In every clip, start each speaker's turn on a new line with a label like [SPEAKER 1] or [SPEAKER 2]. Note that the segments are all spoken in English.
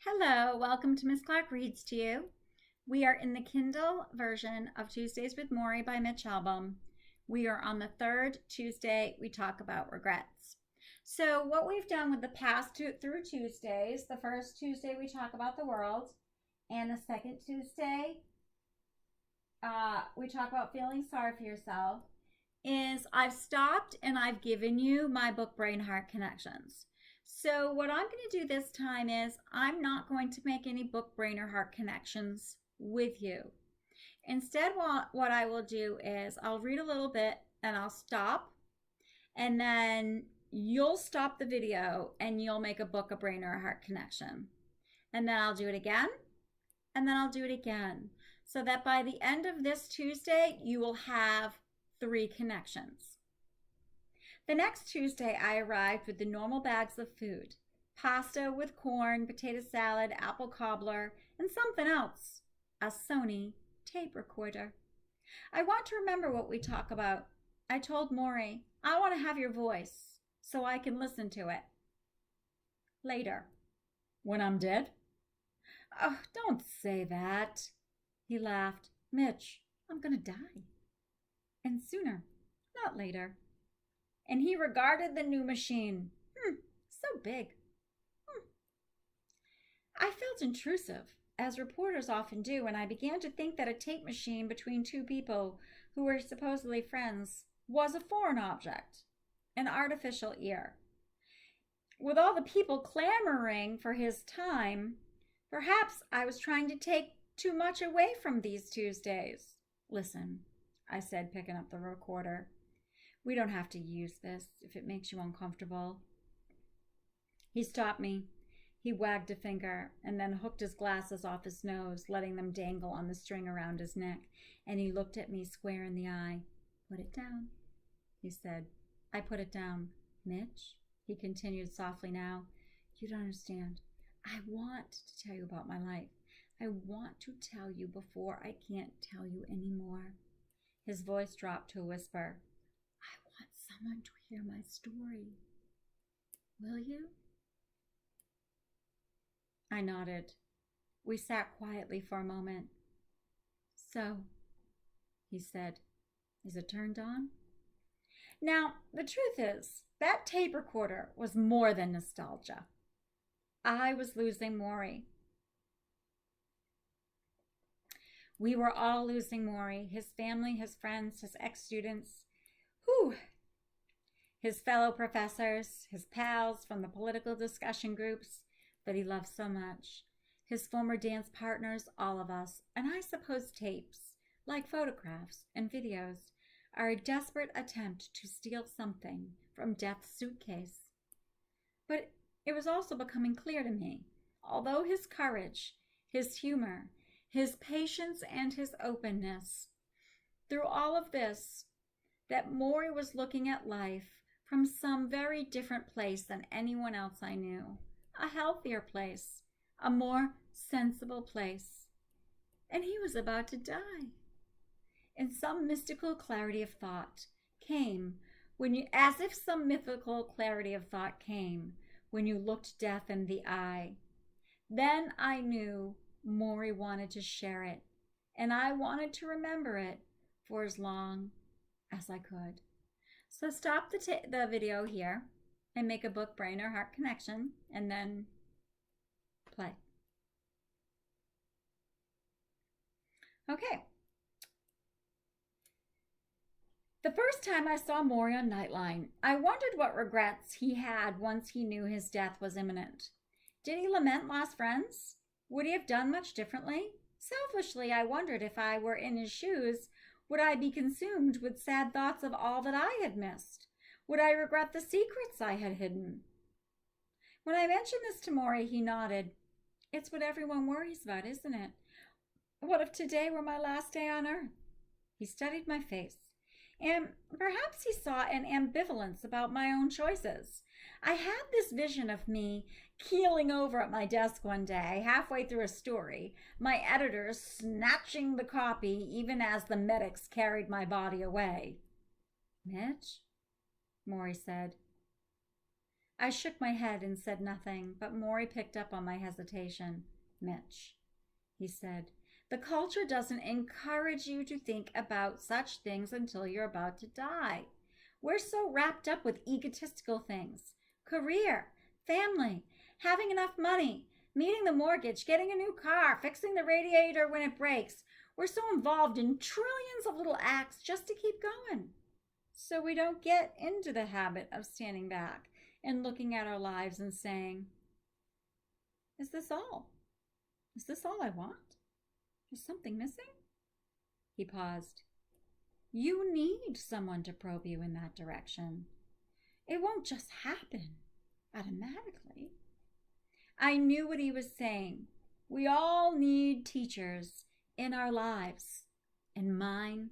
[SPEAKER 1] Hello, welcome to Miss Clark Reads to You. We are in the Kindle version of Tuesdays with Morrie by Mitch Albom. We are on the third Tuesday we talk about regrets. So what we've done with the past through Tuesdays, the first Tuesday we talk about the world, and the second Tuesday we talk about feeling sorry for yourself, is I've stopped and I've given you my book Brain Heart Connections. So what I'm going to do this time is I'm not going to make any book, brain, or heart connections with you. Instead, what I will do is I'll read a little bit and I'll stop, and then you'll stop the video and you'll make a book, a brain, or a heart connection. And then I'll do it again, and then I'll do it again, so that by the end of this Tuesday, you will have 3 connections. The next Tuesday, I arrived with the normal bags of food: pasta with corn, potato salad, apple cobbler, and something else, a Sony tape recorder. I want to remember what we talk about. I told Morrie, I want to have your voice so I can listen to it. Later. When I'm dead? Oh, don't say that. He laughed. Mitch, I'm going to die. And sooner, not later. And he regarded the new machine. So big. I felt intrusive, as reporters often do, and I began to think that a tape machine between 2 people who were supposedly friends was a foreign object, an artificial ear. With all the people clamoring for his time, perhaps I was trying to take too much away from these Tuesdays. Listen, I said, picking up the recorder. We don't have to use this if it makes you uncomfortable. He stopped me. He wagged a finger and then hooked his glasses off his nose, letting them dangle on the string around his neck, and he looked at me square in the eye. Put it down, he said. I put it down. Mitch, he continued softly now, you don't understand. I want to tell you about my life. I want to tell you before I can't tell you anymore. His voice dropped to a whisper. I want someone to hear my story. Will you? I nodded. We sat quietly for a moment. So, he said, is it turned on? Now, the truth is, that tape recorder was more than nostalgia. I was losing Morrie. We were all losing Morrie, his family, his friends, his ex-students. His fellow professors, his pals from the political discussion groups that he loved so much, his former dance partners, all of us, and I suppose tapes, like photographs and videos, are a desperate attempt to steal something from Death's suitcase. But it was also becoming clear to me, although his courage, his humor, his patience, and his openness, through all of this, that Morrie was looking at life from some very different place than anyone else I knew. A healthier place, a more sensible place. And he was about to die. And some mystical clarity of thought came when you, as if some mythical clarity of thought came when you looked death in the eye. Then I knew Morrie wanted to share it, and I wanted to remember it for as long as I could. So stop the video here and make a book, brain, or heart connection, and then play. Okay. The first time I saw Morrie on Nightline, I wondered what regrets he had once he knew his death was imminent. Did he lament lost friends? Would he have done much differently? Selfishly, I wondered if I were in his shoes, would I be consumed with sad thoughts of all that I had missed? Would I regret the secrets I had hidden? When I mentioned this to Morrie, he nodded. It's what everyone worries about, isn't it? What if today were my last day on earth? He studied my face, and perhaps he saw an ambivalence about my own choices. I had this vision of me keeling over at my desk one day, halfway through a story, my editor snatching the copy even as the medics carried my body away. Mitch? Morrie said. I shook my head and said nothing, but Morrie picked up on my hesitation. Mitch, he said, the culture doesn't encourage you to think about such things until you're about to die. We're so wrapped up with egotistical things. Career, family, having enough money, meeting the mortgage, getting a new car, fixing the radiator when it breaks. We're so involved in trillions of little acts just to keep going. So we don't get into the habit of standing back and looking at our lives and saying, is this all? Is this all I want? Is something missing? He paused. You need someone to probe you in that direction. It won't just happen automatically. I knew what he was saying. We all need teachers in our lives, and mine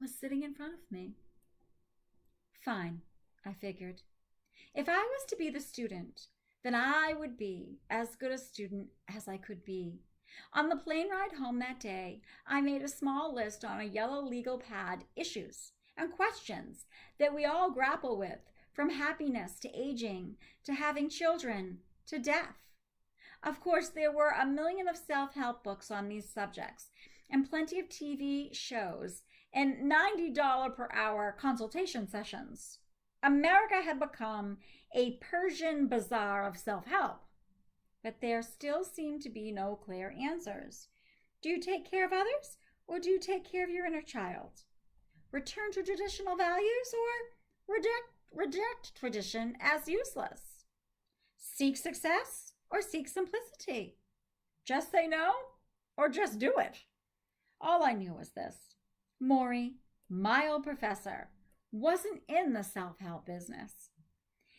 [SPEAKER 1] was sitting in front of me. Fine, I figured. If I was to be the student, then I would be as good a student as I could be. On the plane ride home that day, I made a small list on a yellow legal pad, issues and questions that we all grapple with, from happiness to aging, to having children, to death. Of course, there were a million of self-help books on these subjects, and plenty of TV shows, and $90 per hour consultation sessions. America had become a Persian bazaar of self-help. But there still seemed to be no clear answers. Do you take care of others, or do you take care of your inner child? Return to traditional values, or reject tradition as useless? Seek success, or seek simplicity? Just say no, or just do it? All I knew was this. Morrie, my old professor, wasn't in the self-help business.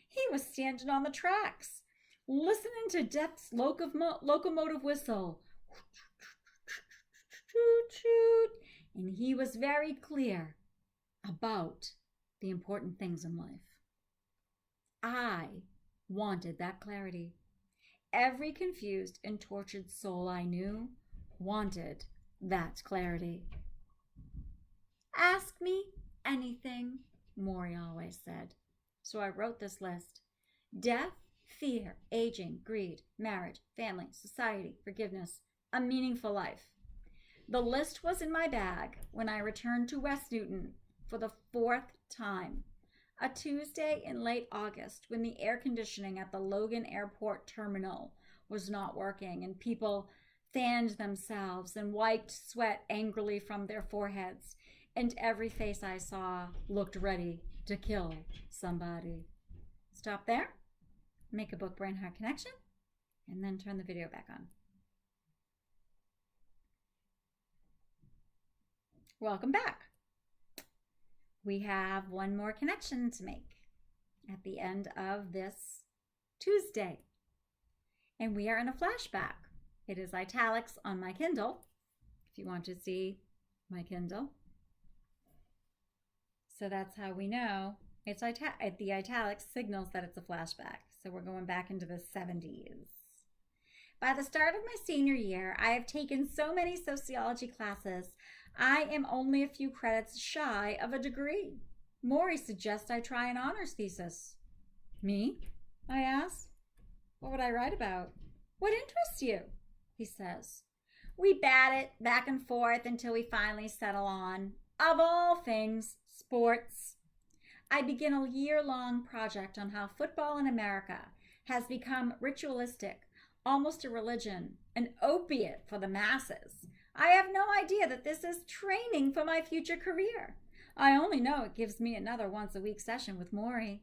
[SPEAKER 1] He was standing on the tracks, listening to death's locomotive whistle. And he was very clear about the important things in life. I wanted that clarity. Every confused and tortured soul I knew wanted that clarity. Ask me anything, Morrie always said. So I wrote this list. Death, fear, aging, greed, marriage, family, society, forgiveness, a meaningful life. The list was in my bag when I returned to West Newton for the 4th time. A Tuesday in late August, when the air conditioning at the Logan Airport terminal was not working and people fanned themselves and wiped sweat angrily from their foreheads, and every face I saw looked ready to kill somebody. Stop there, make a book-brain-heart connection, and then turn the video back on. Welcome back. We have one more connection to make at the end of this Tuesday. And we are in a flashback. It is italics on my Kindle, if you want to see my Kindle. So that's how we know it's the italics signals that it's a flashback. So we're going back into the 70s. By the start of my senior year, I have taken so many sociology classes, I am only a few credits shy of a degree. Morrie suggests I try an honors thesis. Me? I asked. What would I write about? What interests you? He says. We bat it back and forth until we finally settle on, of all things, sports. I begin a year-long project on how football in America has become ritualistic, almost a religion, an opiate for the masses. I have no idea that this is training for my future career. I only know it gives me another once-a-week session with Morrie.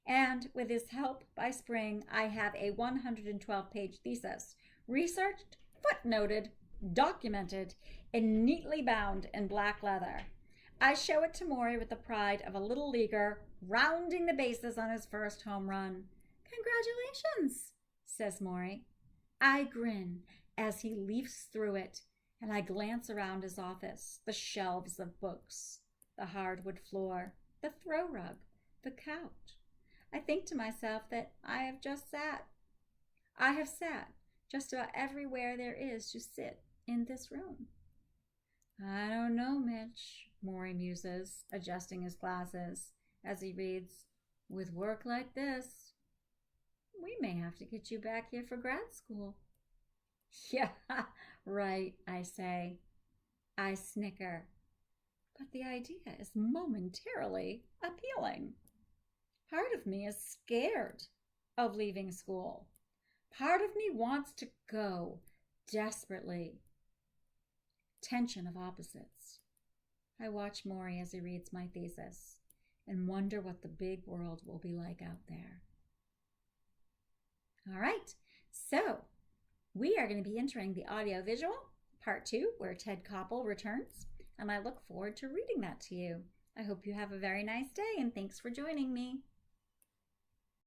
[SPEAKER 1] And with his help, by spring, I have a 112-page thesis, researched, footnoted, documented, and neatly bound in black leather. I show it to Morrie with the pride of a little leaguer rounding the bases on his first home run. Congratulations, says Morrie. I grin as he leafs through it, and I glance around his office, the shelves of books, the hardwood floor, the throw rug, the couch. I think to myself that I have sat just about everywhere there is to sit in this room. I don't know, Mitch, Morrie muses, adjusting his glasses as he reads, with work like this, We may have to get you back here for grad school. Yeah, right, I say. I snicker. But the idea is momentarily appealing. Part of me is scared of leaving school. Part of me wants to go desperately. Tension of opposites. I watch Morrie as he reads my thesis and wonder what the big world will be like out there. All right, so we are going to be entering the audiovisual, part 2, where Ted Koppel returns, and I look forward to reading that to you. I hope you have a very nice day, and thanks for joining me.